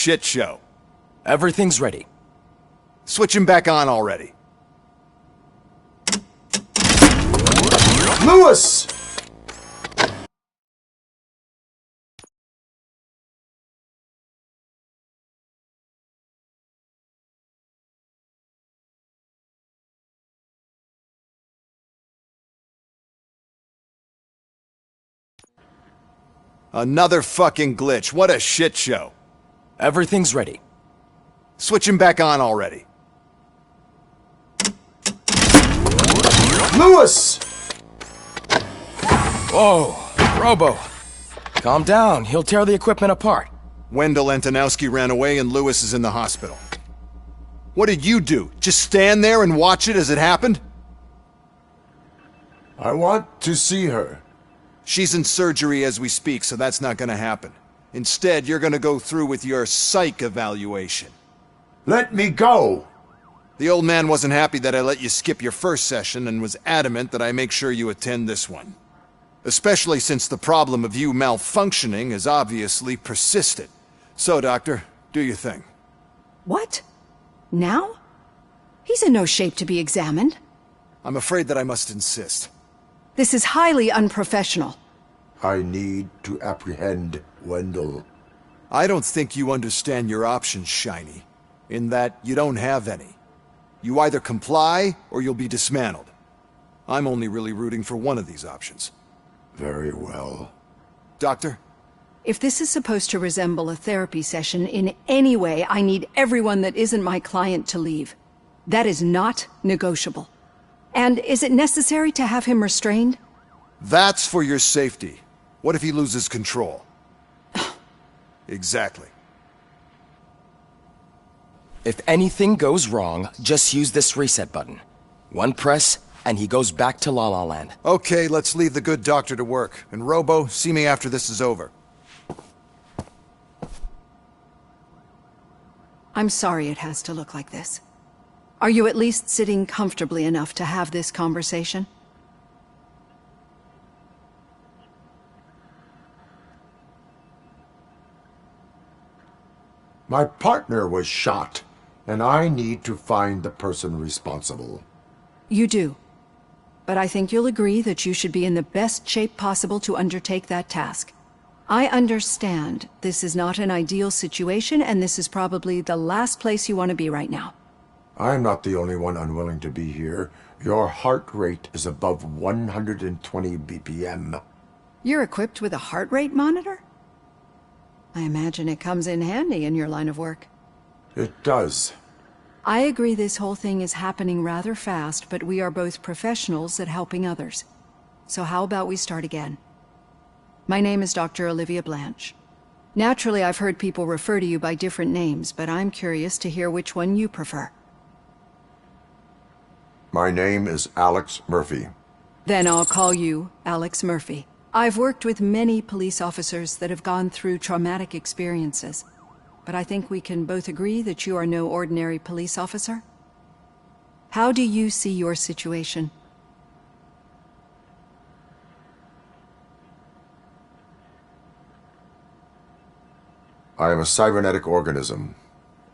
shit show. Everything's ready. Switch him back on already. Lewis! Another fucking glitch. What a shit show. Everything's ready. Switch him back on already. Lewis! Whoa, Robo. Calm down, he'll tear the equipment apart. Wendell Antonowski ran away and Lewis is in the hospital. What did you do? Just stand there and watch it as it happened? I want to see her. She's in surgery as we speak, so that's not gonna happen. Instead, you're gonna go through with your psych evaluation. Let me go! The old man wasn't happy that I let you skip your first session and was adamant that I make sure you attend this one. Especially since the problem of you malfunctioning has obviously persisted. So, Doctor, do your thing. What? Now? He's in no shape to be examined. I'm afraid that I must insist. This is highly unprofessional. I need to apprehend Wendell. I don't think you understand your options, Shiny. In that you don't have any. You either comply, or you'll be dismantled. I'm only really rooting for one of these options. Very well. Doctor? If this is supposed to resemble a therapy session in any way, I need everyone that isn't my client to leave. That is not negotiable. And is it necessary to have him restrained? That's for your safety. What if he loses control? Exactly. If anything goes wrong, just use this reset button. One press, and he goes back to La La Land. Okay, let's leave the good doctor to work. And Robo, see me after this is over. I'm sorry it has to look like this. Are you at least sitting comfortably enough to have this conversation? My partner was shot, and I need to find the person responsible. You do. But I think you'll agree that you should be in the best shape possible to undertake that task. I understand this is not an ideal situation, and this is probably the last place you want to be right now. I'm not the only one unwilling to be here. Your heart rate is above 120 BPM. You're equipped with a heart rate monitor? I imagine it comes in handy in your line of work. It does. I agree this whole thing is happening rather fast, but we are both professionals at helping others. So how about we start again? My name is Dr. Olivia Blanche. Naturally, I've heard people refer to you by different names, but I'm curious to hear which one you prefer. My name is Alex Murphy. Then I'll call you Alex Murphy. I've worked with many police officers that have gone through traumatic experiences, but I think we can both agree that you are no ordinary police officer. How do you see your situation? I am a cybernetic organism,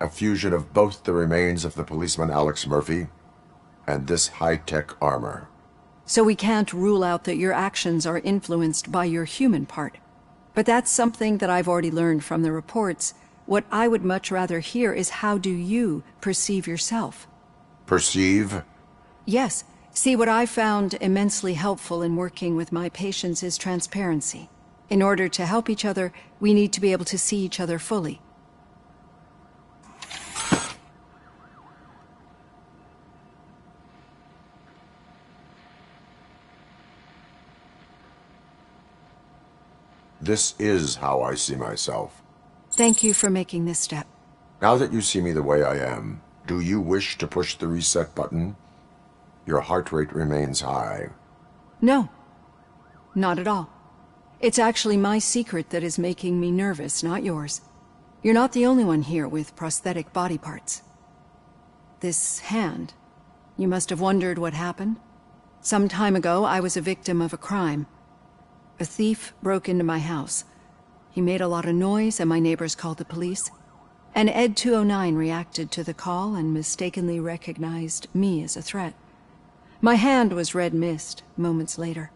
a fusion of both the remains of the policeman Alex Murphy and this high-tech armor. So we can't rule out that your actions are influenced by your human part. But that's something that I've already learned from the reports. What I would much rather hear is how do you perceive yourself? Perceive? Yes. See, what I found immensely helpful in working with my patients is transparency. In order to help each other, we need to be able to see each other fully. This is how I see myself. Thank you for making this step. Now that you see me the way I am, do you wish to push the reset button? Your heart rate remains high. No, not at all. It's actually my secret that is making me nervous, not yours. You're not the only one here with prosthetic body parts. This hand, you must have wondered what happened. Some time ago, I was a victim of a crime. A thief broke into my house. He made a lot of noise and my neighbors called the police. An Ed 209 reacted to the call and mistakenly recognized me as a threat. My hand was red mist moments later.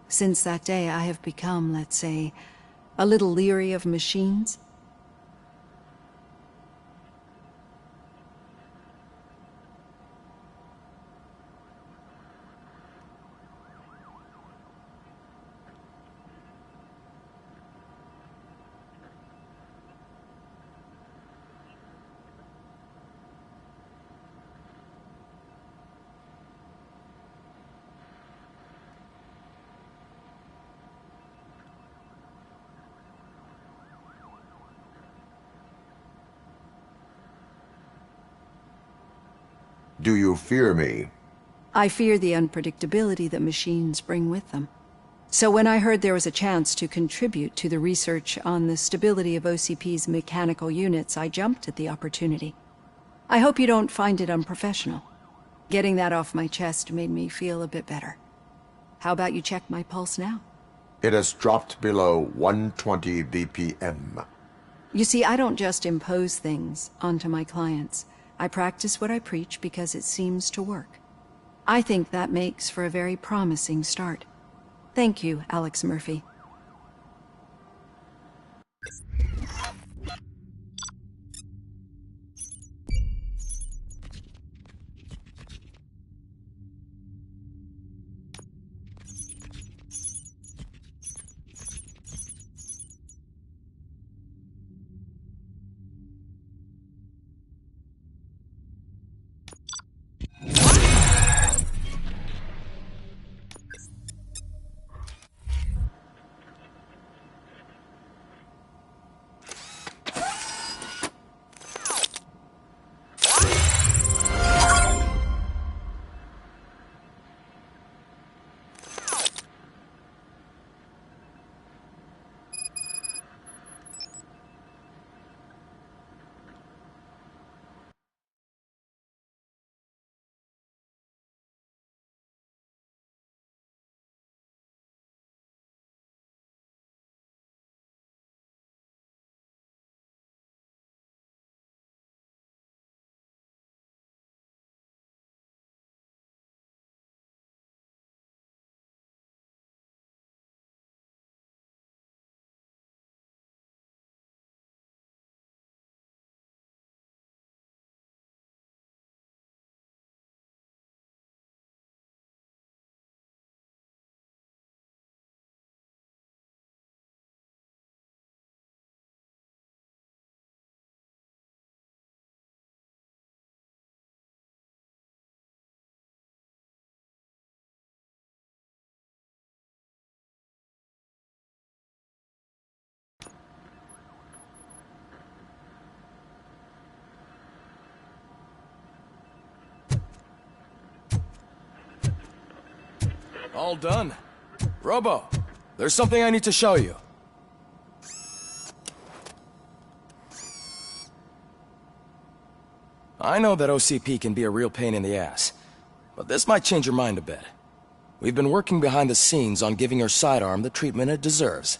Since that day, I have become, let's say, a little leery of machines. Do you fear me? I fear the unpredictability that machines bring with them. So when I heard there was a chance to contribute to the research on the stability of OCP's mechanical units, I jumped at the opportunity. I hope you don't find it unprofessional. Getting that off my chest made me feel a bit better. How about you check my pulse now? It has dropped below 120 BPM. You see, I don't just impose things onto my clients. I practice what I preach because it seems to work. I think that makes for a very promising start. Thank you, Alex Murphy. All done. Robo, there's something I need to show you. I know that OCP can be a real pain in the ass, but this might change your mind a bit. We've been working behind the scenes on giving your sidearm the treatment it deserves.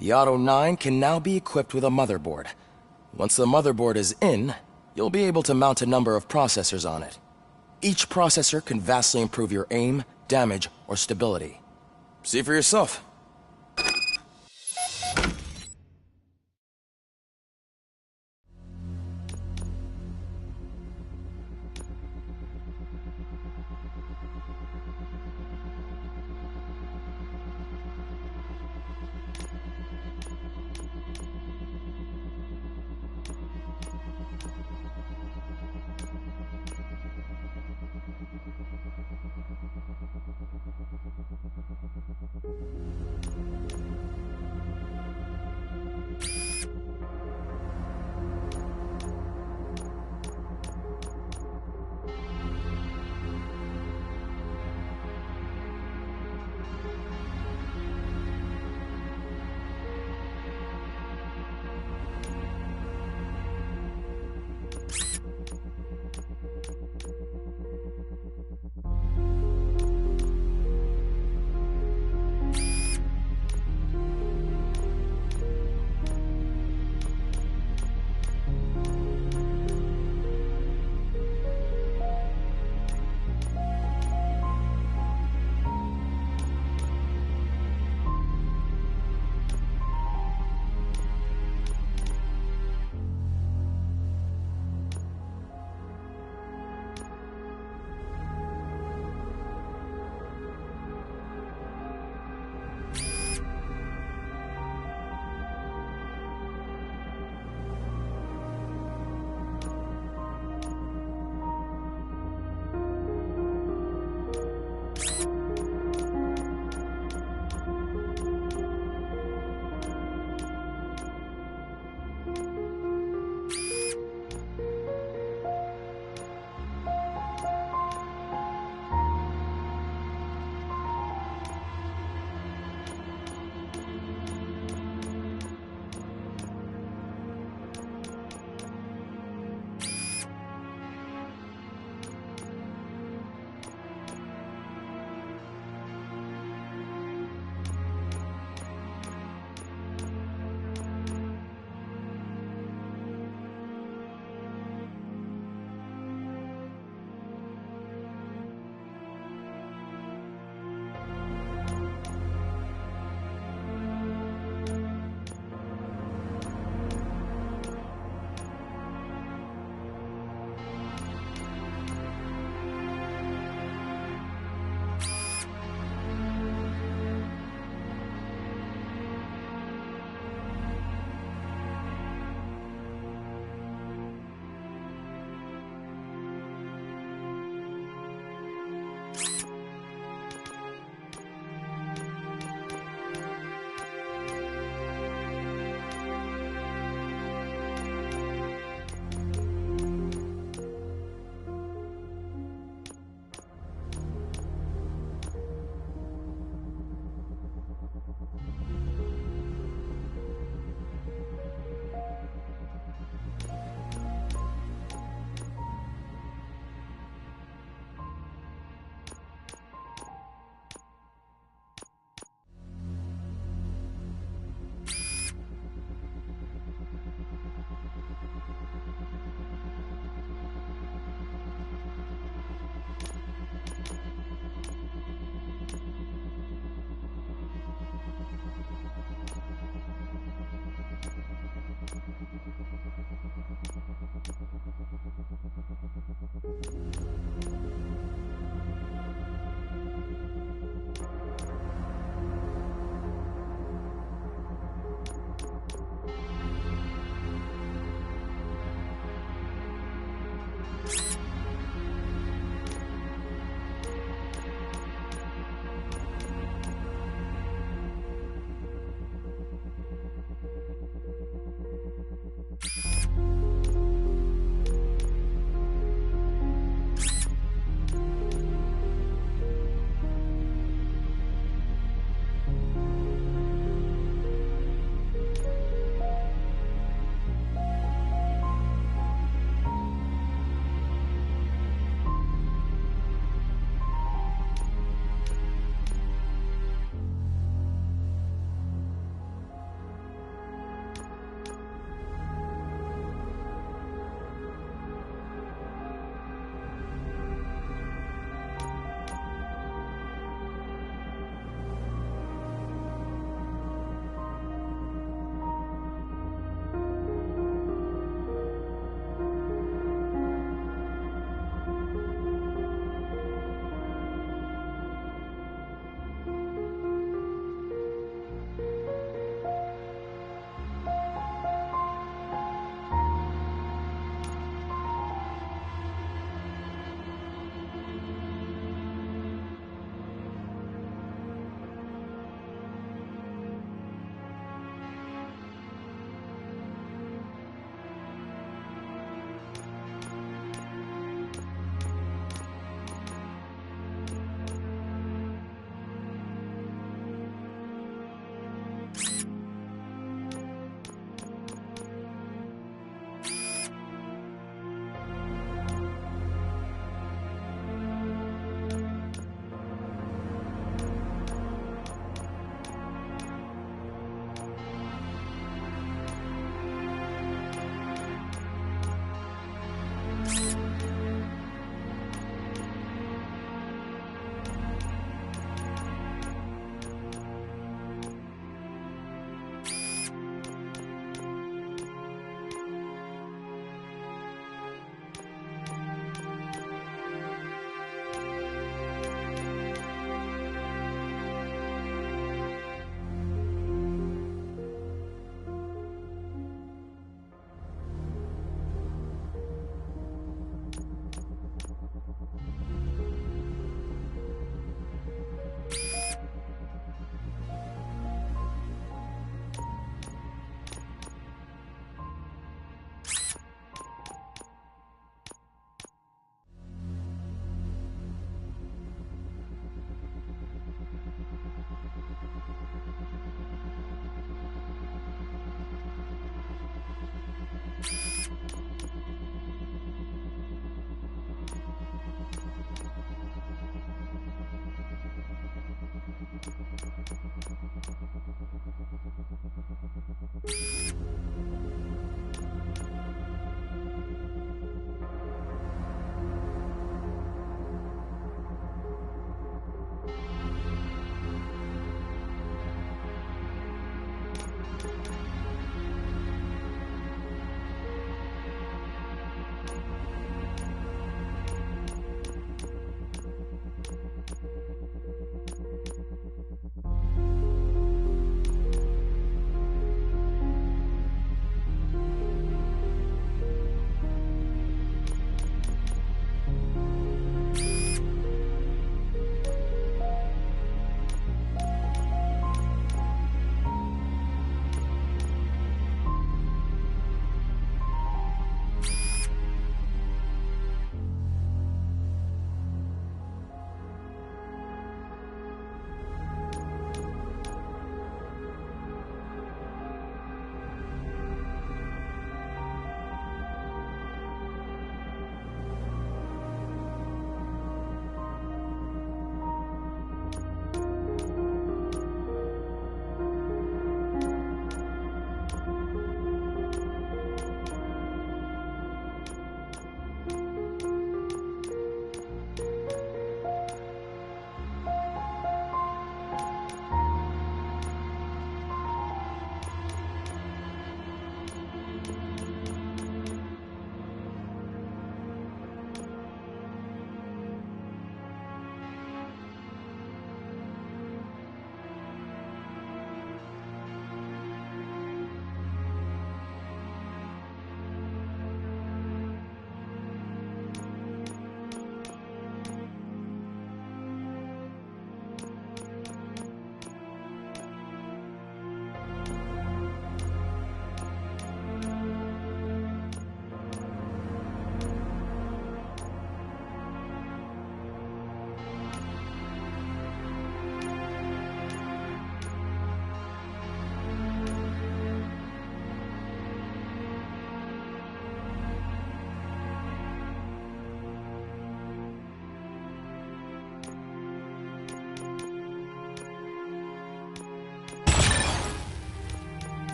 The Auto 9 can now be equipped with a motherboard. Once the motherboard is in, you'll be able to mount a number of processors on it. Each processor can vastly improve your aim, damage, or stability. See for yourself.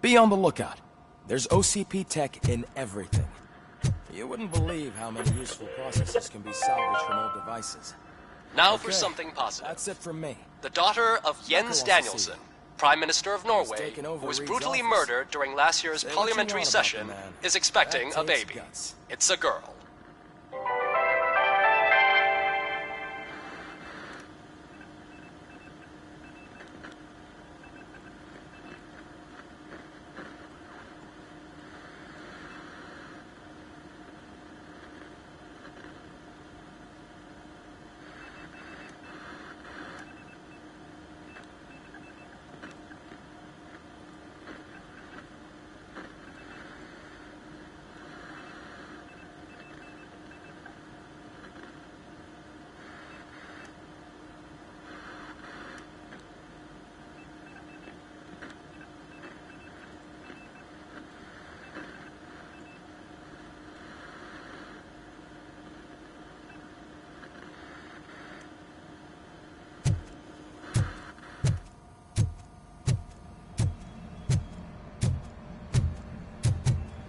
Be on the lookout. There's OCP tech in everything. You wouldn't believe how many useful processes can be salvaged from old devices. Now Okay, for something positive. That's it from me. The daughter of Jens wants to see Danielson, Prime Minister of Norway, taken over who was Reed's brutally office. murdered during last year's Say what you want parliamentary about session, the man. is expecting That a takes baby. guts. It's a girl.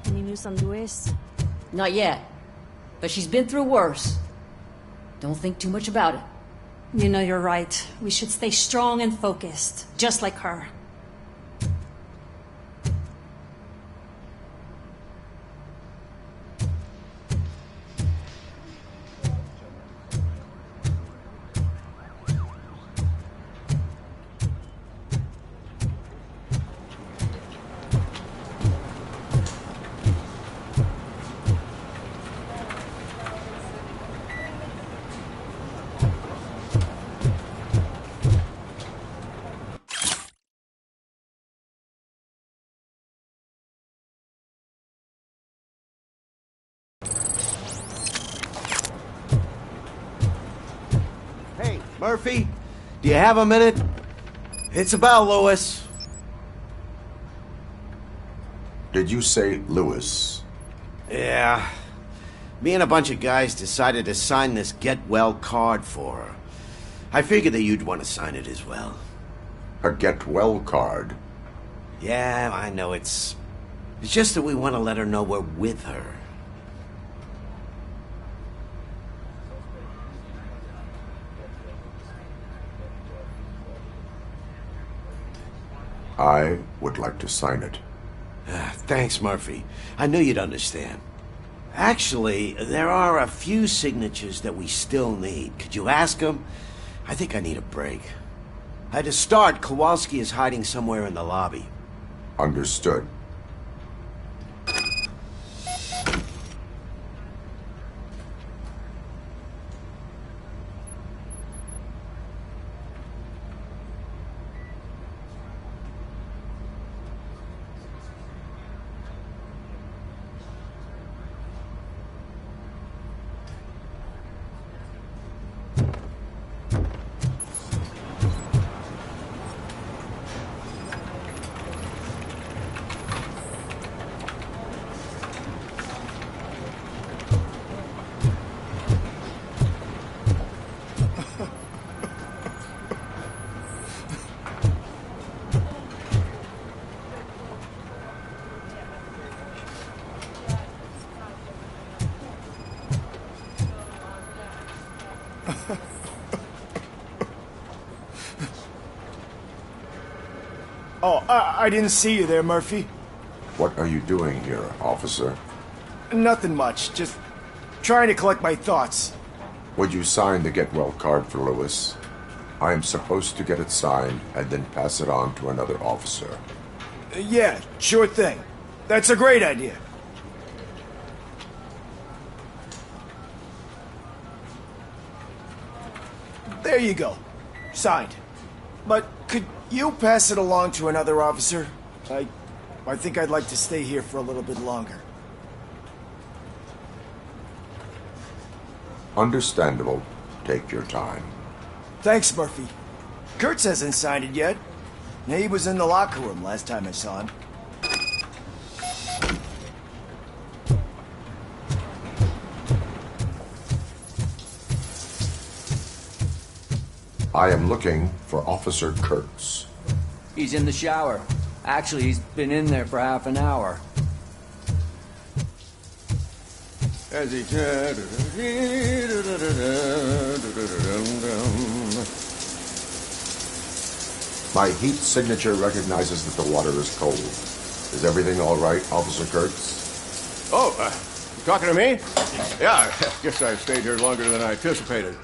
Any news on Luis? Not yet. But she's been through worse. Don't think too much about it. You know you're right. We should stay strong and focused, just like her. Hey, Murphy, do you have a minute? It's about Lewis. Did you say Lewis? Yeah. Me and a bunch of guys decided to sign this get well card for her. I figured that you'd want to sign it as well. A get well card? Yeah, I know it's just that we want to let her know we're with her. I would like to sign it. Thanks, Murphy. I knew you'd understand. Actually, there are a few signatures that we still need. Could you ask them? I think I need a break. To start, Kowalski is hiding somewhere in the lobby. Understood. Oh, I didn't see you there, Murphy. What are you doing here, officer? Nothing much, just trying to collect my thoughts. Would you sign the get well card for Lewis? I am supposed to get it signed and then pass it on to another officer. Yeah, sure thing. That's a great idea. There you go. Signed. But could you pass it along to another officer? I think I'd like to stay here for a little bit longer. Understandable. Take your time. Thanks, Murphy. Kurtz hasn't signed it yet. He was in the locker room last time I saw him. I am looking for Officer Kurtz. He's in the shower. Actually, he's been in there for half an hour. As he... My heat signature recognizes that the water is cold. Is everything all right, Officer Kurtz? Oh, you talking to me? Yeah, I guess I stayed here longer than I anticipated.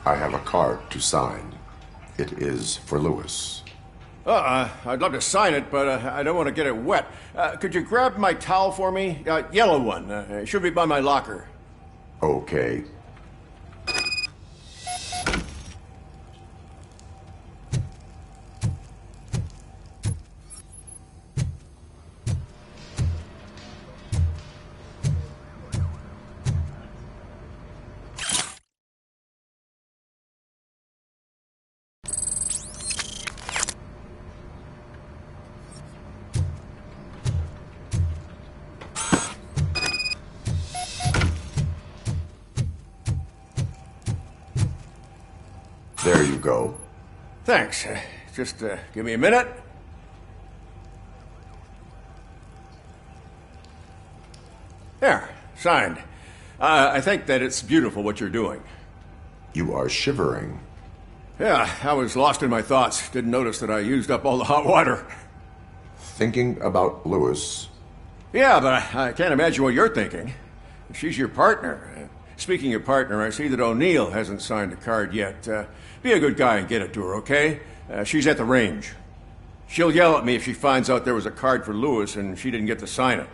I have a card to sign. It is for Lewis. I'd love to sign it, but I don't want to get it wet. Could you grab my towel for me? Yellow one. It should be by my locker. Okay. There you go. Thanks. Just give me a minute. There, signed. I think that it's beautiful what you're doing. You are shivering. Yeah, I was lost in my thoughts. Didn't notice that I used up all the hot water. Thinking about Lewis. Yeah, but I can't imagine what you're thinking. She's your partner. Speaking of partner, I see that O'Neill hasn't signed a card yet. Be a good guy and get it to her, okay? She's at the range. She'll yell at me if she finds out there was a card for Lewis and she didn't get to sign it.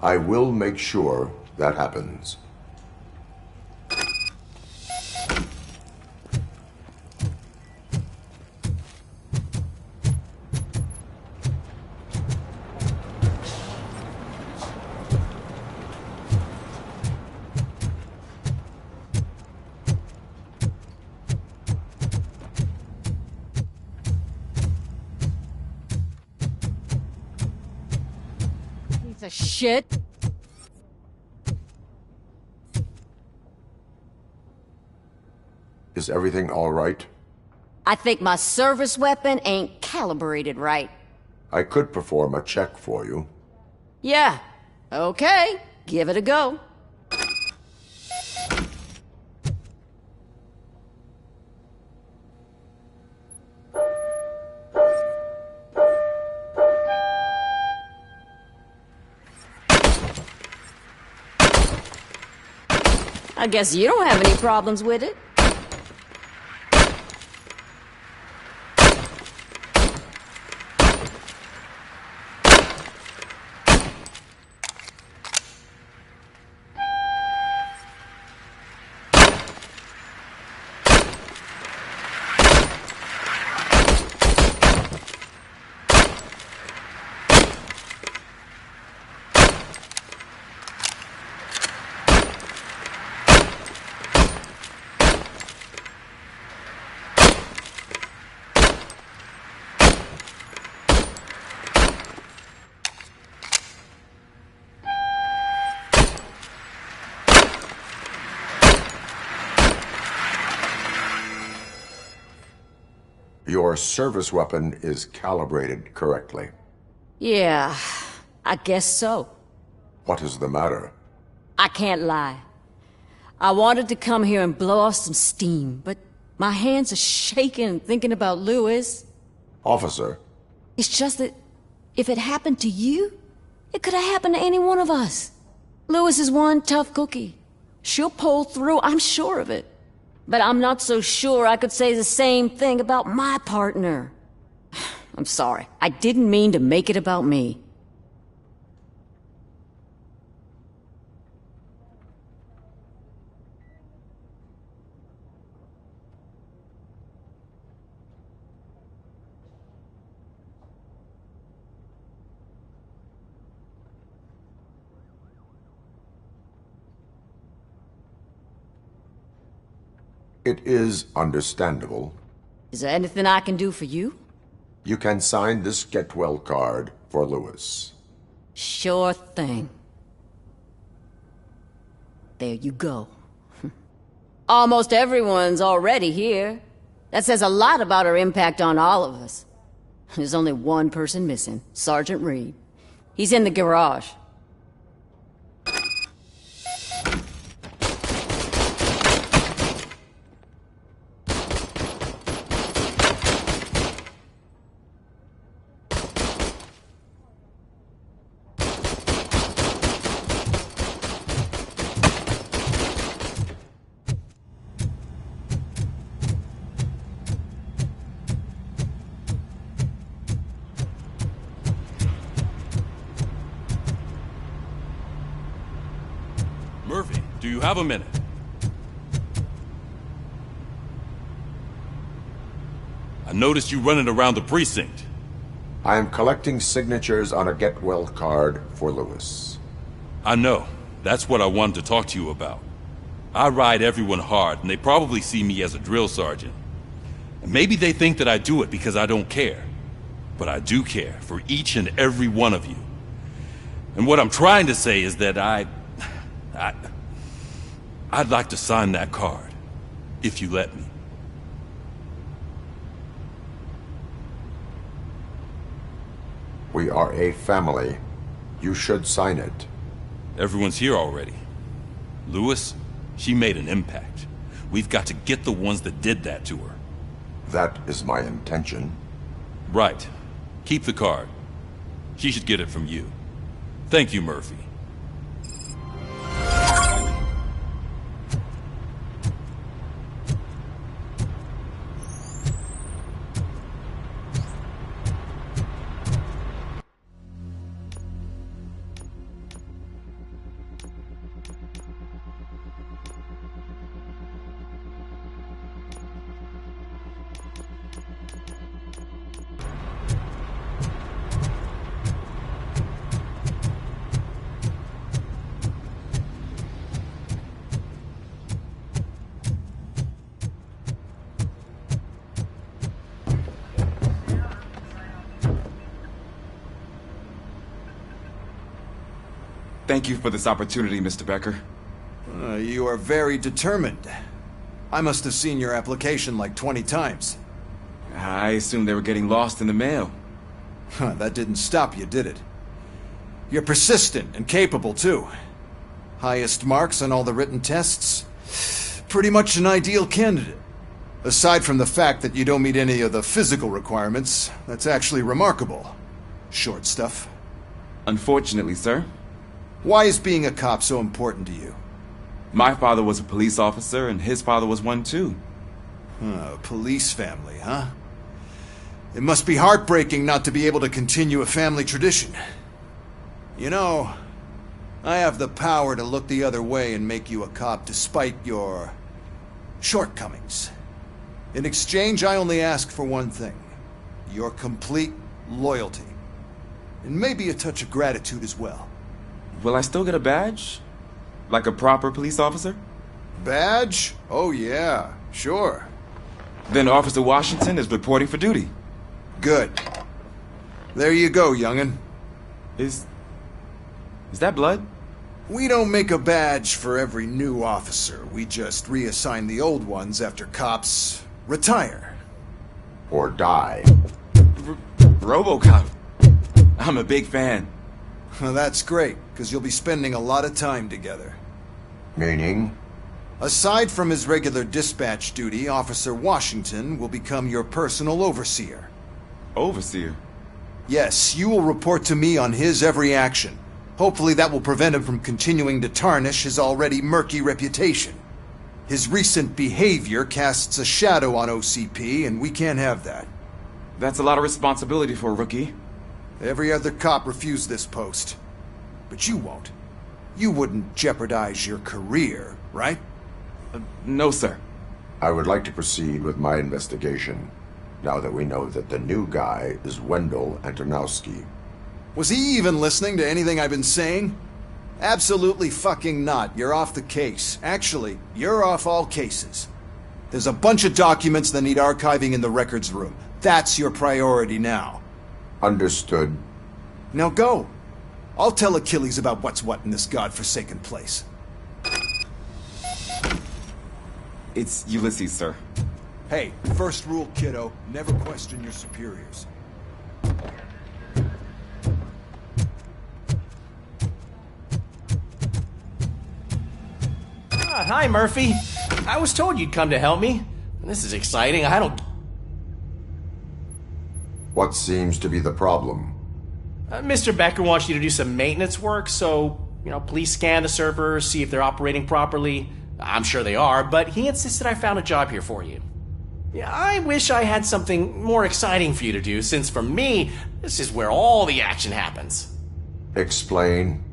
I will make sure that happens. Piece of shit. Is everything all right? I think my service weapon ain't calibrated right. I could perform a check for you. Yeah. Okay. Give it a go. I guess you don't have any problems with it. Your service weapon is calibrated correctly. Yeah, I guess so. What is the matter? I can't lie. I wanted to come here and blow off some steam, but my hands are shaking thinking about Lewis. Officer. It's just that if it happened to you, it could have happened to any one of us. Lewis is one tough cookie. She'll pull through, I'm sure of it. But I'm not so sure I could say the same thing about my partner. I'm sorry. I didn't mean to make it about me. It is understandable. Is there anything I can do for you? You can sign this get well card for Lewis. Sure thing. There you go. Almost everyone's already here. That says a lot about her impact on all of us. There's only one person missing, Sergeant Reed. He's in the garage. Murphy, do you have a minute? I noticed you running around the precinct. I am collecting signatures on a get well card for Lewis. I know. That's what I wanted to talk to you about. I ride everyone hard, and they probably see me as a drill sergeant. And maybe they think that I do it because I don't care. But I do care for each and every one of you. And what I'm trying to say is that I'd like to sign that card, if you let me. We are a family. You should sign it. Everyone's here already. Lewis, she made an impact. We've got to get the ones that did that to her. That is my intention. Right. Keep the card. She should get it from you. Thank you, Murphy. Thank you for this opportunity, Mr. Becker. You are very determined. I must have seen your application like 20 times. I assumed they were getting lost in the mail. That didn't stop you, did it? You're persistent and capable, too. Highest marks on all the written tests. Pretty much an ideal candidate. Aside from the fact that you don't meet any of the physical requirements, that's actually remarkable. Short stuff. Unfortunately, sir. Why is being a cop so important to you? My father was a police officer, and his father was one, too. A police family, huh? It must be heartbreaking not to be able to continue a family tradition. You know, I have the power to look the other way and make you a cop despite your shortcomings. In exchange, I only ask for one thing. Your complete loyalty. And maybe a touch of gratitude as well. Will I still get a badge? Like a proper police officer? Badge? Oh yeah, sure. Then Officer Washington is reporting for duty. Good. There you go, young'un. Is that blood? We don't make a badge for every new officer. We just reassign the old ones after cops retire. Or die. Robocop. I'm a big fan. Well, that's great, because you'll be spending a lot of time together. Meaning? Aside from his regular dispatch duty, Officer Washington will become your personal overseer. Overseer? Yes, you will report to me on his every action. Hopefully that will prevent him from continuing to tarnish his already murky reputation. His recent behavior casts a shadow on OCP, and we can't have that. That's a lot of responsibility for a rookie. Every other cop refused this post. But you won't. You wouldn't jeopardize your career, right? No, sir. I would like to proceed with my investigation, now that we know that the new guy is Wendell Antonowski. Was he even listening to anything I've been saying? Absolutely fucking not. You're off the case. Actually, you're off all cases. There's a bunch of documents that need archiving in the records room. That's your priority now. Understood. Now go. I'll tell Achilles about what's what in this godforsaken place. It's Ulysses, sir. Hey, first rule, kiddo, never question your superiors. Hi, Murphy. I was told you'd come to help me. This is exciting. I don't... What seems to be the problem? Mr. Becker wants you to do some maintenance work, so, please scan the servers, see if they're operating properly. I'm sure they are, but he insisted I found a job here for you. Yeah, I wish I had something more exciting for you to do, since for me, this is where all the action happens. Explain.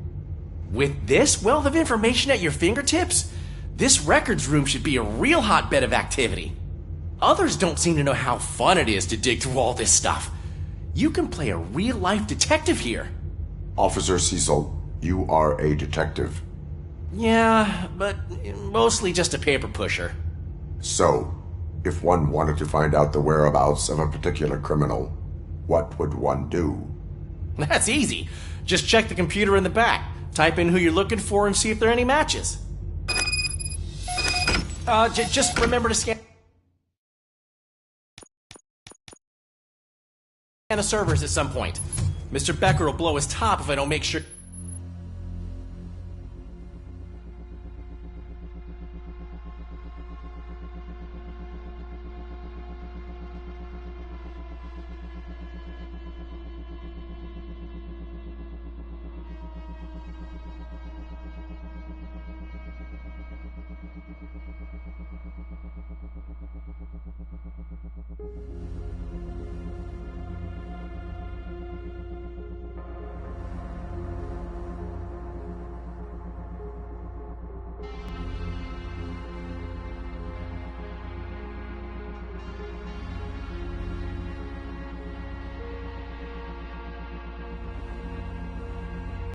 With this wealth of information at your fingertips, this records room should be a real hotbed of activity. Others don't seem to know how fun it is to dig through all this stuff. You can play a real-life detective here. Officer Cecil, you are a detective. Yeah, but mostly just a paper pusher. So, if one wanted to find out the whereabouts of a particular criminal, what would one do? That's easy. Just check the computer in the back, type in who you're looking for, and see if there are any matches. Just remember to scan the servers at some point. Mr. Becker will blow his top if I don't make sure...